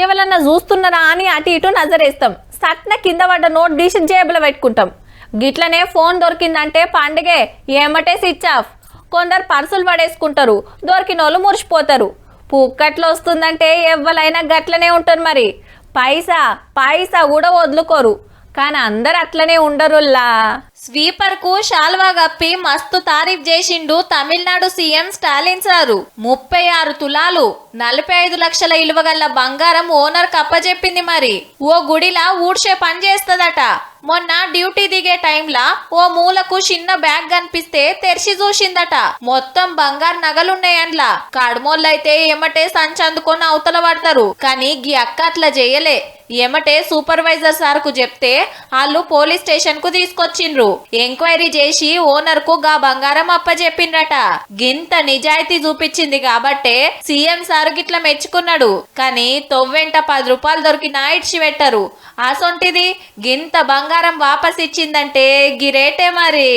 ఎవరన్నా చూస్తున్నారా అని అటు ఇటు నజరేస్తాం. సట్న కింద పడ్డ నోట్ తీసి జేబులో పెట్టుకుంటాం. గిట్లనే ఫోన్ దొరికిందంటే పండుగే, ఏమటే స్విచ్ ఆఫ్. కొందరు పర్సులు పడేసుకుంటారు, దొరికిన వాళ్ళు మురిసిపోతారు. పుక్కట్లో వస్తుందంటే ఎవ్వలైనా గట్లనే ఉంటారు. మరి పైసా పైసా కూడా వదులుకోరు. కానీ అందరు అట్లనే ఉండరుల్లా. స్వీపర్ కు శాల్వా గప్పి మస్తు తారీఫ్ చేసిండు తమిళనాడు సీఎం స్టాలిన్ సారు. 36 తులాలు 45 లక్షల ఇలువగల్ల బంగారం ఓనర్ కప్పచెప్పింది. మరి ఓ గుడిలా ఊడ్చే పని చేస్తదట. మొన్న డ్యూటీ దిగే టైంలా ఓ మూలకు చిన్న బ్యాగ్ కనిపిస్తే తెరిచి చూసిందట. మొత్తం బంగారు నగలున్నాయండ్లా. కడమోళ్ళైతే ఏమటే సంచి అందుకొని అవతల పడతారు. కానీ గీ అక్క అట్లా చేయలే. ఏమటే సూపర్వైజర్ సార్ కు చెప్తే వాళ్ళు పోలీస్ స్టేషన్ కు తీసుకొచ్చిండ్రు. ఎంక్వైరీ చేసి ఓనర్ కు గా బంగారం అప్పచెప్పిండ్రట. గింత నిజాయితీ చూపించింది కాబట్టే సీఎం సార్ గిట్లా మెచ్చుకున్నాడు. కానీ తొవ్వెంట 10 రూపాయలు దొరికినా ఇడ్చి పెట్టరు. అసొంటిది గింత బంగారం వాపస్ ఇచ్చిందంటే గిరేటే మరి.